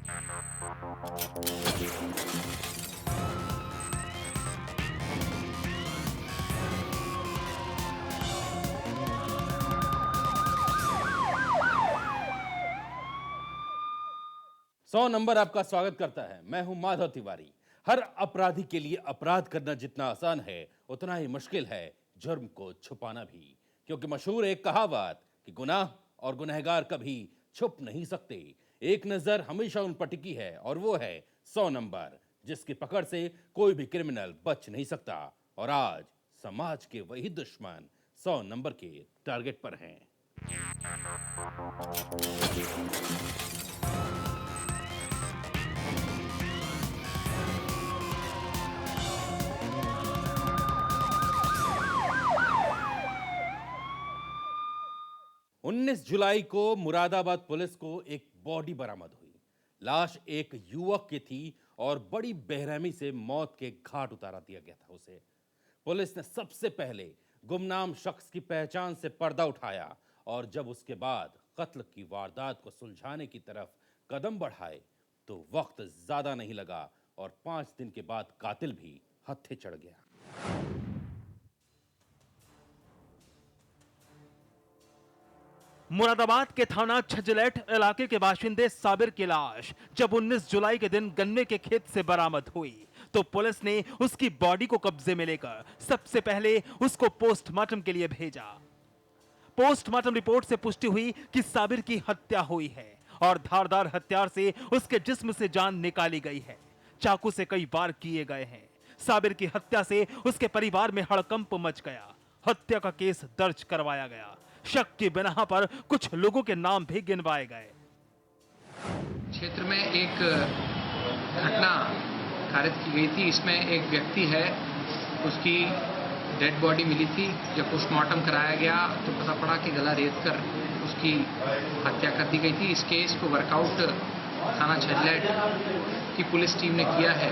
100 number आपका स्वागत करता है। मैं हूं माधव तिवारी। हर अपराधी के लिए अपराध करना जितना आसान है उतना ही मुश्किल है जुर्म को छुपाना भी, क्योंकि मशहूर एक कहावत कि गुनाह और गुनहगार कभी छुप नहीं सकते। एक नजर हमेशा उन पर टिकी है और वो है 100 नंबर, जिसकी पकड़ से कोई भी क्रिमिनल बच नहीं सकता। और आज समाज के वही दुश्मन 100 नंबर के टारगेट पर हैं। 19 जुलाई को मुरादाबाद पुलिस को एक बॉडी बरामद हुई। लाश एक युवक की थी और बड़ी बेरहमी से मौत के घाट उतारा दिया गया था उसे। पुलिस ने सबसे पहले गुमनाम शख्स की पहचान से पर्दा उठाया और जब उसके बाद कत्ल की वारदात को सुलझाने की तरफ कदम बढ़ाए तो वक्त ज्यादा नहीं लगा और 5 दिन के बाद कातिल भी हत्थे चढ़ गया। मुरादाबाद के थाना छजलेठ इलाके के बाशिंदे साबिर की लाश जब 19 जुलाई के दिन गन्ने के खेत से बरामद हुई तो पुलिस ने उसकी बॉडी को कब्जे में लेकर सबसे पहले उसको पोस्टमार्टम के लिए भेजा। पोस्टमार्टम रिपोर्ट से पुष्टि हुई कि साबिर की हत्या हुई है और धारदार हथियार से उसके जिस्म से जान निकाली गई है। चाकू से कई वार किए गए हैं। साबिर की हत्या से उसके परिवार में हड़कंप मच गया। हत्या का केस दर्ज करवाया गया। शक की बिना पर कुछ लोगों के नाम भी गिनवाए गए। क्षेत्र में एक घटना खारिज की गई थी। इसमें एक व्यक्ति है, उसकी डेड बॉडी मिली थी। जब पोस्टमार्टम कराया गया तो पता पड़ा कि गला रेत कर उसकी हत्या कर दी गई थी। इस केस को वर्कआउट थाना छजलेठ की पुलिस टीम ने किया है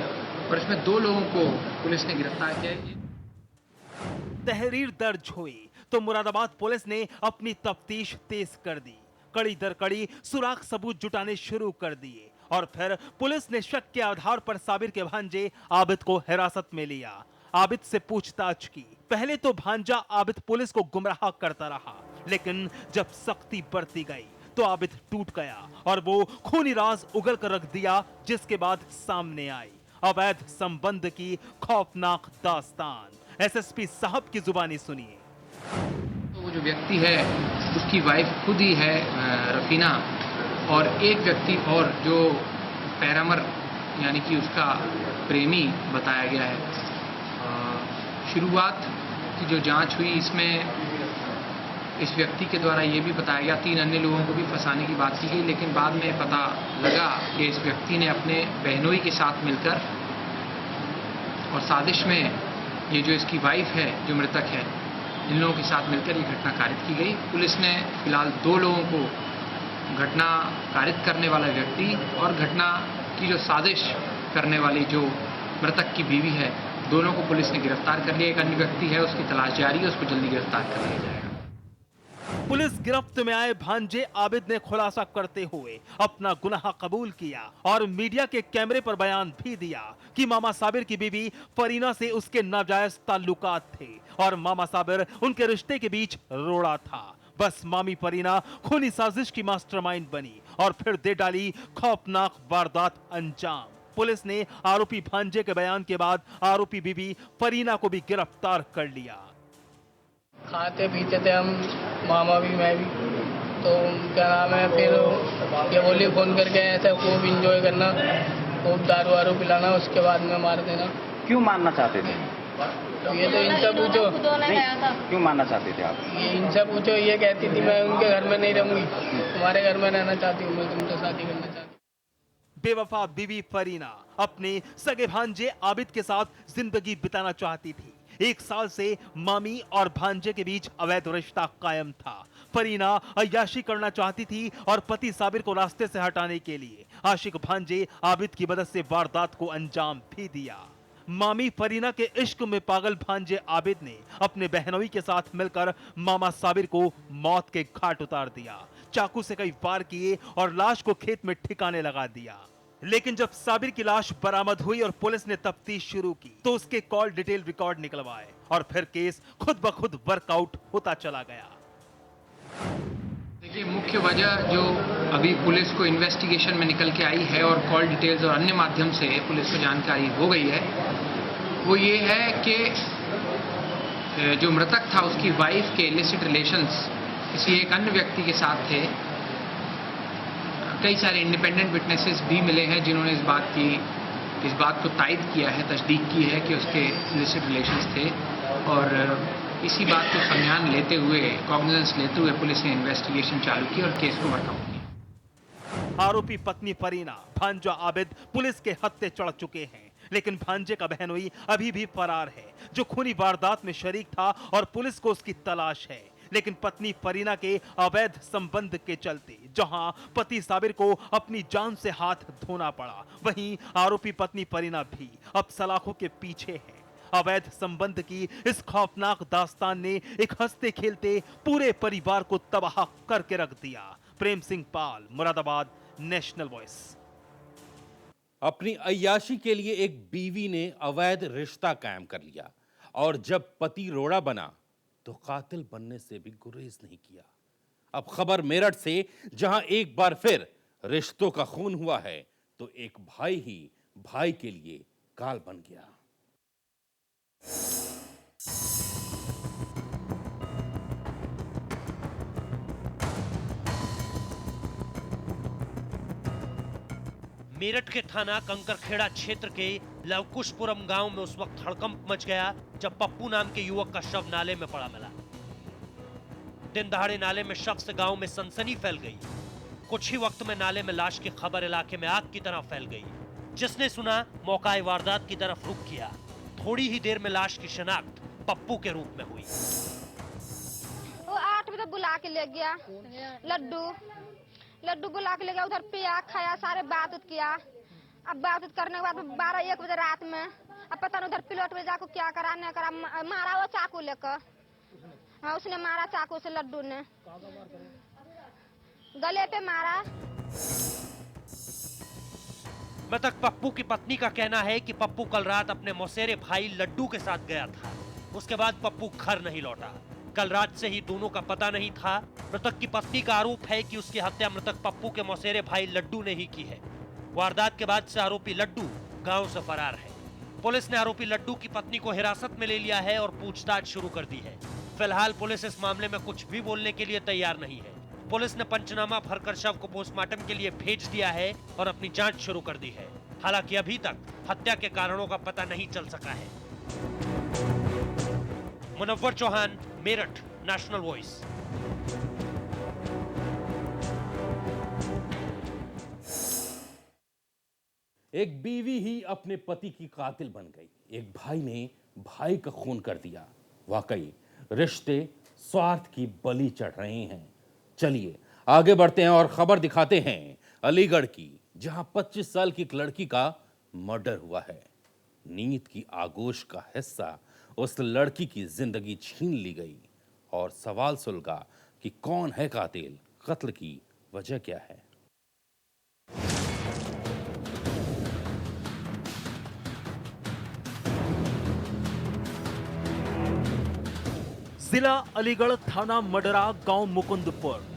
और इसमें 2 लोगों को पुलिस ने गिरफ्तार किया है। तहरीर दर्ज हुई तो मुरादाबाद पुलिस ने अपनी तफ्तीश तेज कर दी। कड़ी दर कड़ी सुराग सबूत जुटाने शुरू कर दिए और फिर पुलिस ने शक के आधार पर साबिर के भांजे आबिद को हिरासत में लिया। आबिद से पूछताछ की। पहले तो भांजा आबिद पुलिस को गुमराह करता रहा, लेकिन जब सख्ती बरती गई तो आबिद टूट गया और वो खूनी राज उगल कर रख दिया, जिसके बाद सामने आई अवैध संबंध की खौफनाक दास्तान। एसएसपी साहब की जुबानी सुनिए। तो वो जो व्यक्ति है उसकी वाइफ खुद ही है रफीना, और एक व्यक्ति और जो पैरामर यानी कि उसका प्रेमी बताया गया है। शुरुआत की जो जांच हुई इसमें इस व्यक्ति के द्वारा ये भी बताया गया 3 अन्य लोगों को भी फंसाने की बात की गई, लेकिन बाद में पता लगा कि इस व्यक्ति ने अपने बहनोई के साथ मिलकर और साजिश में ये जो इसकी वाइफ है जो मृतक है, इन लोगों के साथ मिलकर ये घटना कारित की गई। पुलिस ने फिलहाल 2 लोगों को, घटना कारित करने वाला व्यक्ति और घटना की जो साजिश करने वाली जो मृतक की बीवी है, दोनों को पुलिस ने गिरफ्तार कर लिया। एक अन्य व्यक्ति है, उसकी तलाश जारी है, उसको जल्दी गिरफ्तार कर लिया जाएगा। पुलिस गिरफ्त में आए भांजे आबिद ने खुलासा करते हुए अपना गुनाह कबूल किया और मीडिया के कैमरे पर बयान भी दिया कि मामा साबिर की बीवी फरीना से उसके नाजायज ताल्लुकात थे और मामा साबिर उनके रिश्ते के बीच रोड़ा था। बस मामी फरीना खूनी साजिश की मास्टरमाइंड बनी और फिर दे डाली खौफनाक वारदात अंजाम। पुलिस ने आरोपी भांजे के बयान के बाद आरोपी बीवी फरीना को भी गिरफ्तार कर लिया। खाते पीते थे हम, मामा भी मैं भी, तो क्या नाम है, फिर ये बोली फ़ोन करके ऐसा खूब इंजॉय करना, खूब दारू वारू पिलाना, उसके बाद में मार देना। क्यों मारना चाहते थे? तो ये तो इनसे पूछो। नहीं, क्यों मारना चाहते थे आप? ये इनसे पूछो। ये कहती थी मैं उनके घर में नहीं रहूंगी, तुम्हारे घर में रहना चाहती हूँ, मैं तुमसे शादी करना चाहती हूँ। बेवफा बीवी फरीना अपने सगे भांजे आबिद के साथ जिंदगी बिताना चाहती थी। 1 साल से मामी और भांजे के बीच अवैध रिश्ता कायम था। फरीना अय्याशी करना चाहती थी और पति साबिर को रास्ते से हटाने के लिए आशिक भांजे आबिद की मदद से वारदात को अंजाम भी दिया। मामी फरीना के इश्क में पागल भांजे आबिद ने अपने बहनोई के साथ मिलकर मामा साबिर को मौत के घाट उतार दिया। चाकू से कई वार किए और लाश को खेत में ठिकाने लगा दिया। लेकिन जब साबिर की लाश बरामद हुई और पुलिस ने तफ्तीश शुरू की तो उसके कॉल डिटेल रिकॉर्ड निकलवाए और फिर केस खुद ब खुद वर्कआउट होता चला गया। देखिए, मुख्य वजह जो अभी पुलिस को इन्वेस्टिगेशन में निकल के आई है और कॉल डिटेल्स और अन्य माध्यम से पुलिस को जानकारी हो गई है, वो ये है कि जो मृतक था उसकी वाइफ के इलिसिट रिलेशंस किसी एक अन्य व्यक्ति के साथ थे। कई सारे इंडिपेंडेंट विटनेसेस भी मिले हैं जिन्होंने इस बात को तायद किया है, तस्दीक की है कि उसके इलिसिट रिलेशंस थे। और इसी बात को संज्ञान लेते हुए, कॉग्निजेंस लेते हुए पुलिस ने इन्वेस्टिगेशन चालू की और केस को वर्कआउट किया। आरोपी पत्नी फरीना, भांजा आबिद पुलिस के हत्थे चढ़ चुके हैं, लेकिन भांजे का बहनोई अभी भी फरार है, जो खूनी वारदात में शरीक था और पुलिस को उसकी तलाश है। लेकिन पत्नी फरीना के अवैध संबंध के चलते जहां पति साबिर को अपनी जान से हाथ धोना पड़ा, वहीं आरोपी पत्नी फरीना भी अब सलाखों के पीछे है। अवैध संबंध की इस खौफनाक दास्तान ने एक हंसते खेलते पूरे परिवार को तबाह करके रख दिया। प्रेम सिंह पाल, मुरादाबाद, नेशनल वॉइस। अपनी अय्याशी के लिए एक बीवी ने अवैध रिश्ता कायम कर लिया और जब पति रोड़ा बना तो कातिल बनने से भी गुरेज नहीं किया। अब खबर मेरठ से, जहां एक बार फिर रिश्तों का खून हुआ है तो एक भाई ही भाई के लिए काल बन गया। मेरठ के थाना कंकरखेड़ा क्षेत्र के लवकुशपुरम गांव में उस वक्त हड़कंप मच गया जब पप्पू नाम के युवक का शव नाले में पड़ा मिला। दिन दहाड़े नाले में शव से गांव में सनसनी फैल गई। कुछ ही वक्त में नाले में लाश की खबर इलाके में आग की तरह फैल गई। जिसने सुना मौकाए वारदात की तरफ रुख किया। थोड़ी ही देर में लाश की शिनाख्त पप्पू के रूप में हुई। वो 8 बजे बुला के ले गया, लड्डू बुला के ले गया, उधर पिया खाया, सारे बात किया। अब बात करने के बाद 12-1 बजे रात में अब पता नहीं उधर पिलट में जाकर क्या करा नहीं करा, मारा वो चाकू लेकर। हाँ, उसने मारा चाकू से, लड्डू ने गले पे मारा। मृतक पप्पू की पत्नी का कहना है कि पप्पू कल रात अपने मौसेरे भाई लड्डू के साथ गया था। उसके बाद पप्पू घर नहीं लौटा। कल रात से ही दोनों का पता नहीं था। मृतक की पत्नी का आरोप है कि उसकी हत्या मृतक पप्पू के मौसेरे भाई लड्डू ने ही की है। वारदात के बाद से आरोपी लड्डू गांव से फरार है। पुलिस ने आरोपी लड्डू की पत्नी को हिरासत में ले लिया है और पूछताछ शुरू कर दी है। फिलहाल पुलिस इस मामले में कुछ भी बोलने के लिए तैयार नहीं है। पुलिस ने पंचनामा भरकर शव को पोस्टमार्टम के लिए भेज दिया है और अपनी जांच शुरू कर दी है। हालांकि अभी तक हत्या के कारणों का पता नहीं चल सका है। Munawwar Chauhan, Meerut, national voice. एक बीवी ही अपने पति की कातिल बन गई। एक भाई ने भाई का खून कर दिया। वाकई रिश्ते स्वार्थ की बलि चढ़ रहे हैं। चलिए आगे बढ़ते हैं और खबर दिखाते हैं अलीगढ़ की, जहां 25 साल की एक लड़की का मर्डर हुआ है। नींद की आगोश का हिस्सा उस लड़की की जिंदगी छीन ली गई और सवाल सुलगा कि कौन है कातिल, कत्ल की वजह क्या है। जिला अलीगढ़, थाना मडरा, गांव मुकुंदपुर।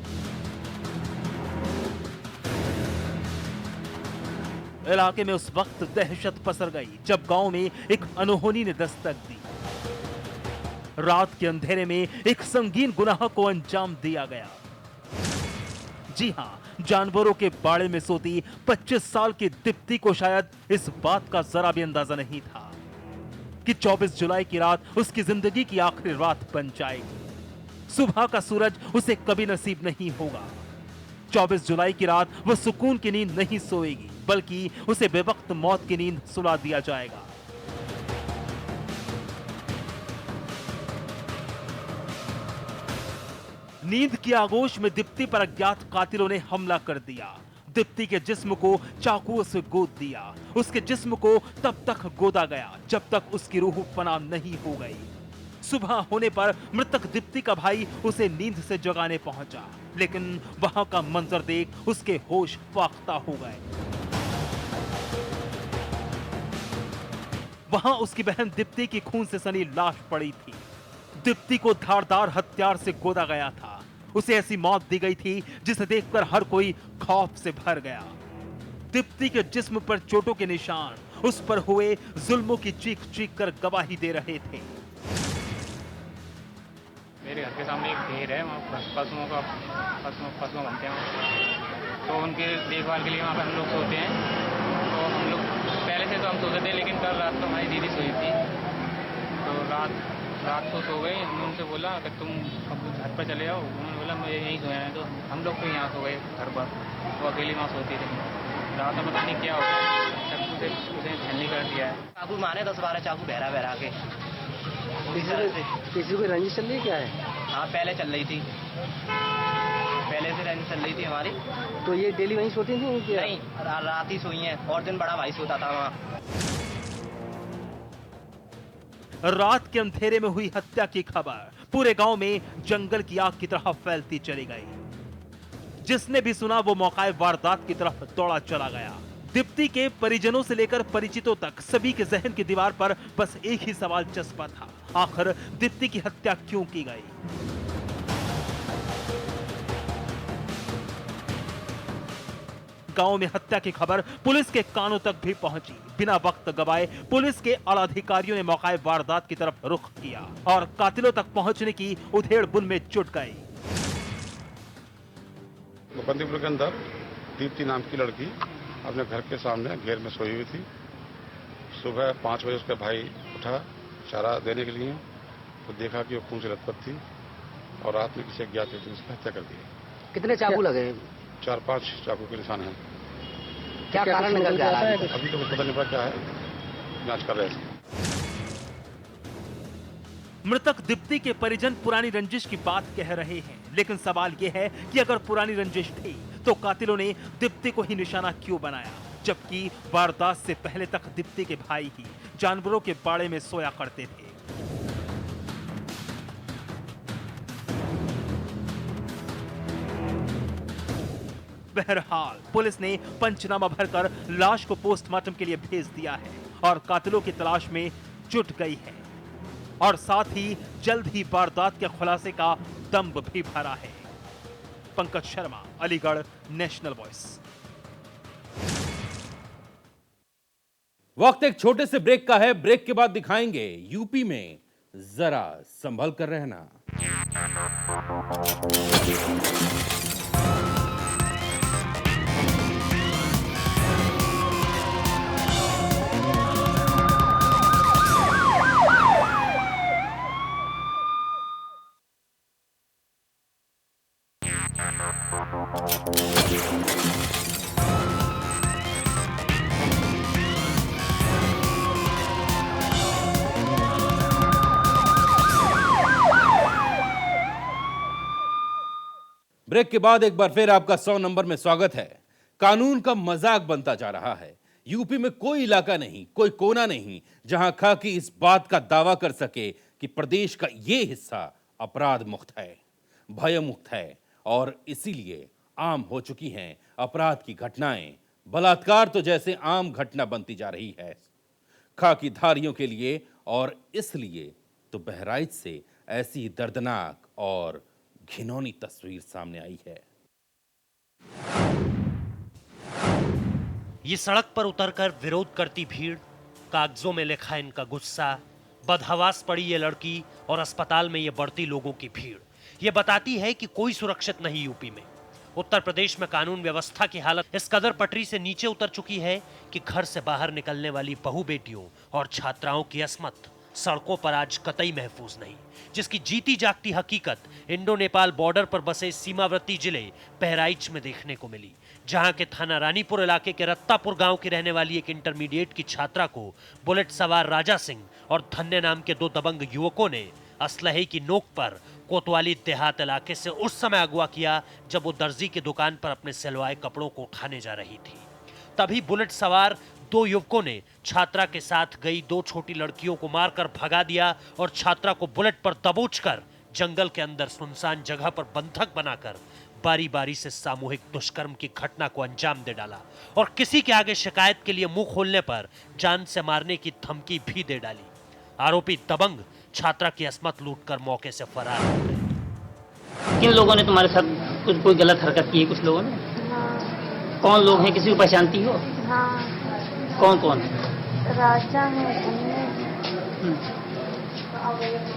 इलाके में उस वक्त दहशत पसर गई जब गांव में एक अनहोनी ने दस्तक दी। रात के अंधेरे में एक संगीन गुनाह को अंजाम दिया गया। जी हां, जानवरों के बाड़े में सोती 25 साल की दीप्ति को शायद इस बात का जरा भी अंदाजा नहीं था कि 24 जुलाई की रात उसकी जिंदगी की आखिरी रात बन जाएगी। सुबह का सूरज उसे कभी नसीब नहीं होगा। 24 जुलाई की रात वह सुकून की नींद नहीं सोएगी, बल्कि उसे बेवक्त मौत की नींद सुला दिया जाएगा। नींद की आगोश में दीप्ति पर अज्ञात कातिलों ने हमला कर दिया। दीप्ति के जिस्म को चाकुओं से गोद दिया। उसके जिस्म को तब तक गोदा गया जब तक उसकी रूह फना नहीं हो गई। सुबह होने पर मृतक दीप्ति का भाई उसे नींद से जगाने पहुंचा, लेकिन वहां का मंजर देख उसके होश फाख्ता हो गए। वहां उसकी बहन दीप्ति की खून से सनी लाश पड़ी थी। दीप्ति को धारदार हथियार से गोदा गया था। उसे ऐसी मौत दी गई थी जिसे देखकर हर कोई खौफ से भर गया। दीप्ति के जिस्म पर चोटों के निशान उस पर हुए जुल्मों की चीख चीख कर गवाही दे रहे थे। मेरे घर के सामने एक ढेर है, वहाँ पशुओं बनते हैं, तो उनके देखभाल के लिए वहाँ पर हम लोग सोते हैं। तो हम लोग पहले से तो हम सोते थे, लेकिन कल रात को हमारी दीदी सोई थी, तो रात को सो गए। हमने उनसे बोला कि तुम अब घर पर चले जाओ। उन्होंने बोला मैं यहीं सोया है, तो हम लोग तो यहाँ सो गए घर पर, वो अकेली वहाँ सोती थी। रात में पता नहीं क्या हो गया, चाकू से उसे छलनी कर दिया है। चाकू मारे 10-12 चाकू बहरा के। किसी को रंजिश चल रही क्या है? हाँ, पहले चल रही थी, पहले से रंजिश चल रही थी हमारी। तो ये डेली वहीं सोती थी क्या? नहीं, रात ही सोई हैं, और दिन बड़ा भाई सोता था वहाँ। रात के अंधेरे में हुई हत्या की खबर पूरे गांव में जंगल की आग की तरह फैलती चली गई। जिसने भी सुना वो मौके वारदात की तरफ दौड़ा चला गया। दीप्ति के परिजनों से लेकर परिचितों तक सभी के जहन की दीवार पर बस एक ही सवाल चस्पा था, आखिर दीप्ति की हत्या क्यों की गई? गांव में हत्या की खबर पुलिस के कानों तक भी पहुंची। बिना वक्त गवाए पुलिस के आला अधिकारियों ने मौके वारदात की तरफ रुख किया और कातिलों तक पहुंचने की उधेड़ बुन में जुट गए। बंदीपुर के अंदर दीप्ति नाम की लड़की अपने घर के सामने घेर में सोई हुई थी। सुबह 5 बजे उसका भाई उठा चारा देने के लिए, तो देखा कि वो खून से लथपथ थी और रात में किसी अज्ञात व्यक्ति ने उसकी हत्या कर दी। कितने चाकू लगे? 4-5 चाकू के निशान हैं। क्या कारण निकल जा रहा है? अभी तो कुछ पता नहीं पड़ा क्या है, जांच कर रहे हैं। मृतक दीप्ति के परिजन पुरानी रंजिश की बात कह रहे हैं, लेकिन सवाल यह है कि अगर पुरानी रंजिश थी तो कातिलों ने दीप्ति को ही निशाना क्यों बनाया, जबकि वारदात से पहले तक दीप्ति के भाई ही जानवरों के बाड़े में सोया करते थे। बहरहाल पुलिस ने पंचनामा भरकर लाश को पोस्टमार्टम के लिए भेज दिया है और कातिलों की तलाश में जुट गई है और साथ ही जल्द ही वारदात के खुलासे का दम्भ भी भरा है। Pankaj Sharma, Aligarh, national voice. वक्त एक छोटे से ब्रेक का है। ब्रेक के बाद दिखाएंगे यूपी में जरा संभल कर रहना। ब्रेक के बाद एक बार फिर आपका 100 नंबर में स्वागत है। कानून का मजाक बनता जा रहा है। यूपी में कोई इलाका नहीं, कोई कोना नहीं जहां खाकी इस बात का दावा कर सके कि प्रदेश का यह हिस्सा अपराध मुक्त है, भय मुक्त है और इसीलिए आम हो चुकी हैं अपराध की घटनाएं। बलात्कार तो जैसे आम घटना बनती जा रही है खाकीधारियों के लिए, और इसलिए तो बहराइच से ऐसी दर्दनाक और घिनौनी तस्वीर सामने आई है। ये सड़क पर उतरकर विरोध करती भीड़, कागजों में लिखा इनका गुस्सा, बदहवास पड़ी ये लड़की और अस्पताल में ये बढ़ती लोगों की भीड़, ये बताती है कि कोई सुरक्षित नहीं यूपी में। उत्तर प्रदेश में कानून व्यवस्था की हालत इस कदर पटरी से नीचे उतर चुकी है कि घर से बाहर निकलने वाली बहू बेटियों और छात्राओं की अस्मत सड़कों पर आज कतई महफूज नहीं, जिसकी जीती जागती हकीकत इंडो नेपाल बॉर्डर पर बसे सीमावर्ती जिले बहराइच में देखने को मिली, जहां के थाना रानीपुर इलाके के रत्तापुर गांव की रहने वाली एक इंटरमीडिएट की छात्रा को बुलेट सवार राजा सिंह और धन्य नाम के 2 दबंग युवकों ने असलहे की नोक पर कोतवाली देहात इलाके से उस समय अगवा किया जब वो दर्जी की दुकान पर अपने सिलवाए कपड़ों को उठाने जा रही थी। तभी बुलेट सवार 2 युवकों ने छात्रा के साथ गई 2 छोटी लड़कियों को मारकर भगा दिया और छात्रा को बुलेट पर दबोचकर जंगल के अंदर सुनसान जगह पर बंधक बनाकर बारी बारी से सामूहिक दुष्कर्म की घटना को अंजाम दे डाला और किसी के आगे शिकायत के लिए मुंह खोलने पर जान से मारने की धमकी भी दे डाली। आरोपी दबंग छात्रा की असमत लूटकर मौके से फरार हो गए। किन लोगों ने तुम्हारे साथ कोई गलत हरकत की है? कुछ लोगों ने? कौन लोग हैं? किसी को पहचानती हो? हाँ। कौन कौन? राजा है।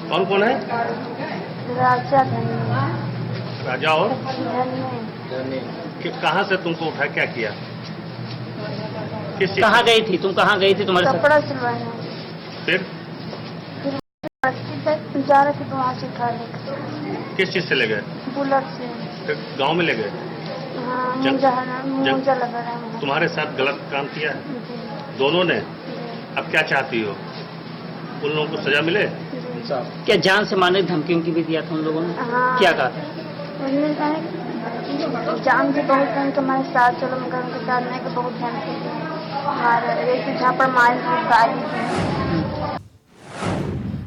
कौन कौन है? राजा धनी। राजा और धनी। कहाँ से तुमको उठा, क्या किया? कहाँ गई थी तुम? कहाँ गई थी तुम्हारे साथ? कपड़ा सिलवाने। फिर जा रहे थे तो वहाँ से उठा ले। किस चीज से ले गए? बुलेट से। फिर गांव में ले गए? हाँ, मुझे लगा रहा। तुम्हारे साथ गलत काम किया है दोनों ने? अब क्या चाहती हो? उन लोगों को सजा मिले? क्या जान से मारने की धमकी उनकी भी दिया था उन लोगों ने? हाँ। क्या कहा? जान से बहुत टाइम तुम्हारे साथ चलो, मगर उनके साथ नहीं, बहुत ध्यान से हमारे झापड़ मारी।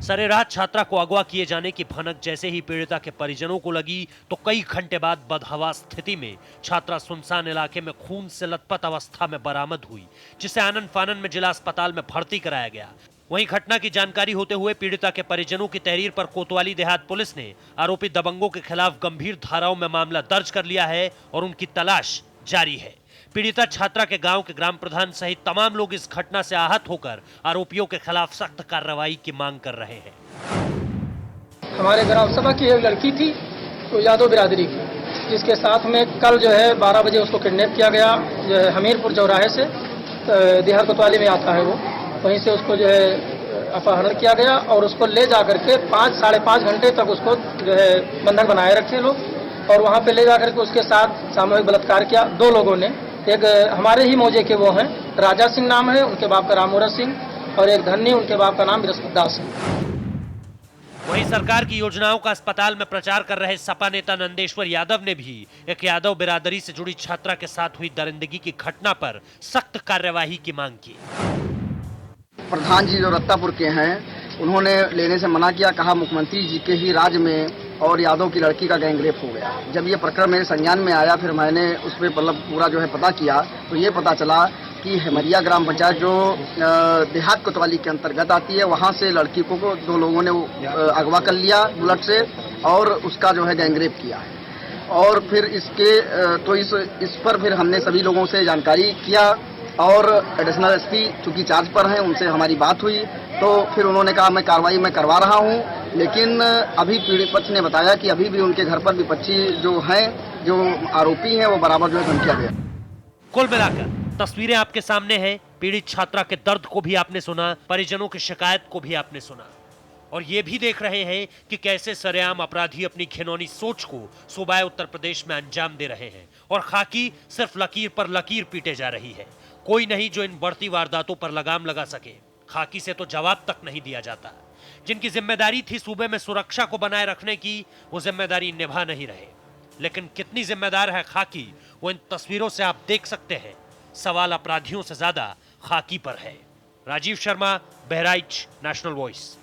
सरेरात छात्रा को अगवा किए जाने की भनक जैसे ही पीड़िता के परिजनों को लगी तो कई घंटे बाद बदहवा स्थिति में छात्रा सुनसान इलाके में खून से लथपथ अवस्था में बरामद हुई, जिसे आनन फानन में जिला अस्पताल में भर्ती कराया गया। वहीं घटना की जानकारी होते हुए पीड़िता के परिजनों की तहरीर पर कोतवाली देहात पुलिस ने आरोपी दबंगों के खिलाफ गंभीर धाराओं में मामला दर्ज कर लिया है और उनकी तलाश जारी है। पीड़िता छात्रा के गांव के ग्राम प्रधान सहित तमाम लोग इस घटना से आहत होकर आरोपियों के खिलाफ सख्त कार्रवाई की मांग कर रहे हैं। हमारे ग्राम सभा की एक लड़की थी, तो यादव बिरादरी की, जिसके साथ में कल जो है 12 बजे उसको किडनैप किया गया। जो है हमीरपुर चौराहे से देहात कोतवाली में आता है वो, वहीं से उसको जो है अपहरण किया गया और उसको ले जा करके 5 साढ़े 5 घंटे तक उसको जो है बंधक बनाए रखे लोग और वहाँ पे ले जा करके उसके साथ सामूहिक बलात्कार किया। 2 लोगों ने, एक हमारे ही मौजे के वो हैं, राजा सिंह नाम है, उनके बाप का रामोरत सिंह, और एक धन्नी, उनके बाप का नाम बृहस्पति दास है। वहीं सरकार की योजनाओं का अस्पताल में प्रचार कर रहे सपा नेता नंदेश्वर यादव ने भी एक यादव बिरादरी से जुड़ी छात्रा के साथ हुई दरिंदगी की घटना पर सख्त कार्यवाही की मांग की। प्रधान जी जो रत्तापुर के हैं, उन्होंने लेने से मना किया, कहा मुख्यमंत्री जी के ही राज्य में और यादव की लड़की का गैंगरेप हो गया। जब ये प्रकरण मेरे संज्ञान में आया, फिर मैंने उस पर मतलब पूरा जो है पता किया, तो ये पता चला कि हेमरिया ग्राम पंचायत जो देहात कोतवाली के अंतर्गत आती है, वहाँ से लड़की को 2 लोगों ने अगवा कर लिया बुलेट से और उसका जो है गैंगरेप किया है। और फिर इसके तो इस पर फिर हमने सभी लोगों से जानकारी किया और एडिशनल एसपी चूंकि चार्ज पर हैं, उनसे हमारी बात हुई, तो फिर उन्होंने कहा मैं कार्रवाई में करवा रहा हूं, लेकिन अभी पीड़ित पक्ष ने बताया कि अभी भी उनके घर पर विपक्षी जो हैं, जो आरोपी हैं, वो बराबर जो है धमकिया गया। कुल मिलाकर तस्वीरें आपके सामने हैं। पीड़ित छात्रा के दर्द को भी आपने सुना, परिजनों की शिकायत को भी आपने सुना और ये भी देख रहे हैं कि कैसे सरेआम अपराधी अपनी घिनौनी सोच को सूबाए उत्तर प्रदेश में अंजाम दे रहे हैं और खाकी सिर्फ लकीर पर लकीर पीटे जा रही है। कोई नहीं जो इन बढ़ती वारदातों पर लगाम लगा सके। खाकी से तो जवाब तक नहीं दिया जाता। जिनकी जिम्मेदारी थी सूबे में सुरक्षा को बनाए रखने की, वो जिम्मेदारी निभा नहीं रहे। लेकिन कितनी जिम्मेदार है खाकी, वो इन तस्वीरों से आप देख सकते हैं। सवाल अपराधियों से ज्यादा खाकी पर है। Rajeev Sharma, Bahraich, national voice.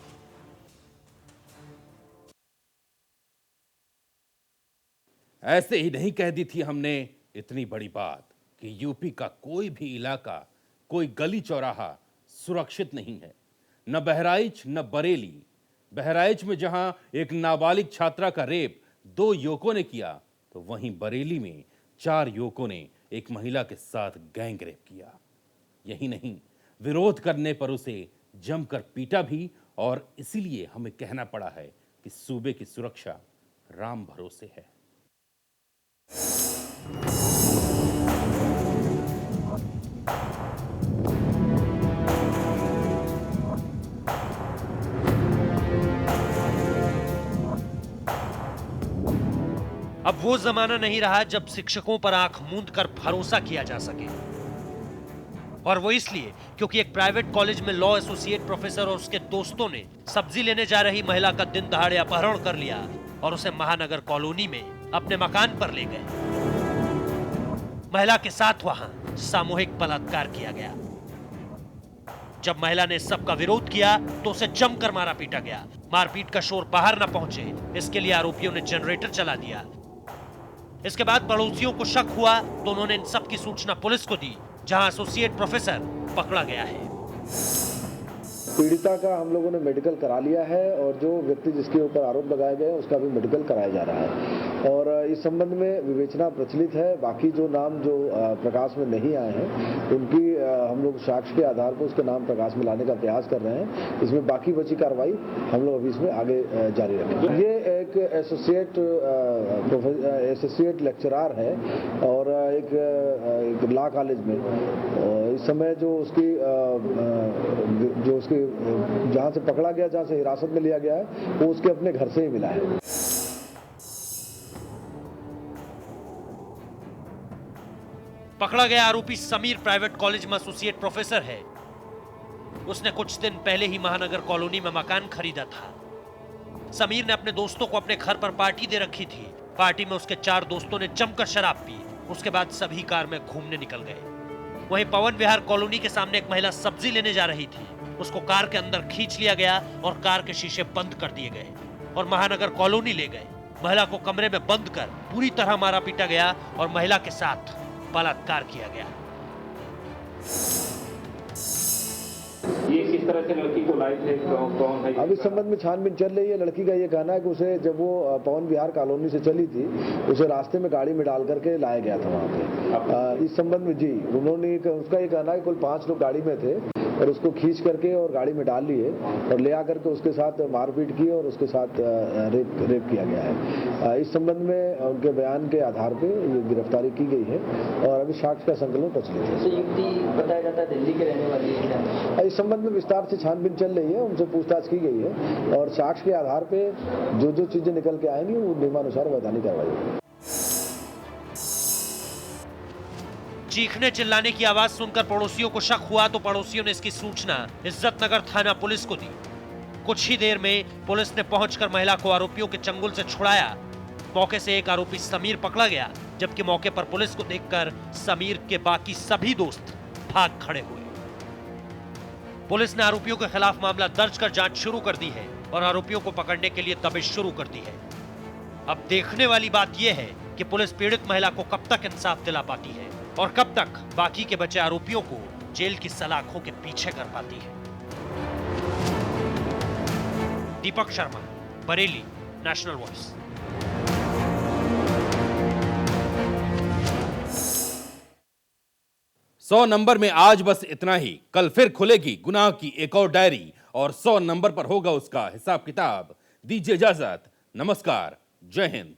ऐसे ही नहीं कह दी थी हमने इतनी बड़ी बात कि यूपी का कोई भी इलाका, कोई गली चौराहा सुरक्षित नहीं है। न बहराइच न बरेली। बहराइच में जहां एक नाबालिग छात्रा का रेप 2 युवकों ने किया, तो वहीं बरेली में 4 युवकों ने एक महिला के साथ गैंग रेप किया। यही नहीं, विरोध करने पर उसे जमकर पीटा भी, और इसीलिए हमें कहना पड़ा है कि सूबे की सुरक्षा राम भरोसे है। अब वो जमाना नहीं रहा जब शिक्षकों पर आंख मूंद कर भरोसा किया जा सके, और वो इसलिए क्योंकि एक प्राइवेट कॉलेज में लॉ एसोसिएट प्रोफेसर और उसके दोस्तों ने सब्जी लेने जा रही महिला का दिन दहाड़े अपहरण कर लिया और उसे महानगर कॉलोनी में अपने मकान पर ले गए। महिला के साथ वहां सामूहिक बलात्कार किया गया। जब महिला ने सबका विरोध किया तो उसे जमकर मारा पीटा गया। मारपीट का शोर बाहर न पहुंचे, इसके लिए आरोपियों ने जनरेटर चला दिया। इसके बाद पड़ोसियों को शक हुआ तो उन्होंने इन सब की सूचना पुलिस को दी, जहां एसोसिएट प्रोफेसर पकड़ा गया है। पीड़िता का हम लोगों ने मेडिकल करा लिया है और जो व्यक्ति जिसके ऊपर आरोप लगाए गए हैं उसका भी मेडिकल कराया जा रहा है और इस संबंध में विवेचना प्रचलित है। बाकी जो नाम जो प्रकाश में नहीं आए हैं उनकी हम लोग साक्ष्य के आधार पर उसके नाम प्रकाश में लाने का प्रयास कर रहे हैं। इसमें बाकी बची कार्रवाई हम लोग अभी इसमें आगे जारी रखेंगे। ये एक एसोसिएट लेक्चरर है और एक लॉ कॉलेज में इस समय जो उसकी जहां से पकड़ा गया, जहां से हिरासत में लिया गया है, वो उसके अपने घर से ही मिला है। पकड़ा गया आरोपी समीर प्राइवेट कॉलेज में एसोसिएट प्रोफेसर है। उसने कुछ दिन पहले ही महानगर कॉलोनी में मकान खरीदा था। समीर ने अपने दोस्तों को अपने घर पर पार्टी दे रखी थी। पार्टी में उसके 4 दोस्तों ने जमकर शराब पी। उसके बाद सभी कार में घूमने निकल गए। वहीं पवन विहार कॉलोनी के सामने एक महिला सब्जी लेने जा रही थी। उसको कार के अंदर खींच लिया गया और कार के शीशे बंद कर दिए गए और महानगर कॉलोनी ले गए। महिला को कमरे में बंद कर पूरी तरह मारा पीटा गया और महिला के साथ बलात्कार किया गया। ये किस तरह से लड़की को लाए थे, कौन है? अब इस संबंध में छानबीन चल रही है। लड़की का ये कहना है कि उसे जब वो पवन विहार कॉलोनी से चली थी उसे रास्ते में गाड़ी में डाल करके लाया गया था वहाँ पे। इस संबंध में जी उन्होंने उसका ये कहना है कुल 5 लोग गाड़ी में थे और उसको खींच करके और गाड़ी में डाल लिए और ले आकर के उसके साथ मारपीट की और उसके साथ रेप किया गया है। इस संबंध में उनके बयान के आधार पे ये गिरफ्तारी की गई है और अभी साक्ष्य का संकलन प्रचलित है। युवती बताया जाता है दिल्ली के रहने वाली है। इस संबंध में विस्तार से छानबीन चल रही है, उनसे पूछताछ की गई है और साक्ष्य के आधार पे जो चीजें निकल के आएंगी वो नियमानुसार वैधानिक कार्रवाई होगी। चीखने चिल्लाने की आवाज सुनकर पड़ोसियों को शक हुआ तो पड़ोसियों ने इसकी सूचना इज्जतनगर थाना पुलिस को दी। कुछ ही देर में पुलिस ने पहुंचकर महिला को आरोपियों के चंगुल से छुड़ाया। मौके से एक आरोपी समीर पकड़ा गया, जबकि मौके पर पुलिस को देखकर समीर के बाकी सभी दोस्त भाग खड़े हुए। पुलिस ने आरोपियों के खिलाफ मामला दर्ज कर जांच शुरू कर दी है और आरोपियों को पकड़ने के लिए दबिश शुरू कर दी है। अब देखने वाली बात यह है कि पुलिस पीड़ित महिला को कब तक इंसाफ दिला पाती है और कब तक बाकी के बचे आरोपियों को जेल की सलाखों के पीछे कर पाती है। Deepak Sharma, Bareilly, national voice. सौ नंबर में आज बस इतना ही। कल फिर खुलेगी गुनाह की एक और डायरी और 100 नंबर पर होगा उसका हिसाब किताब। दीजिए इजाजत। नमस्कार। जय हिंद।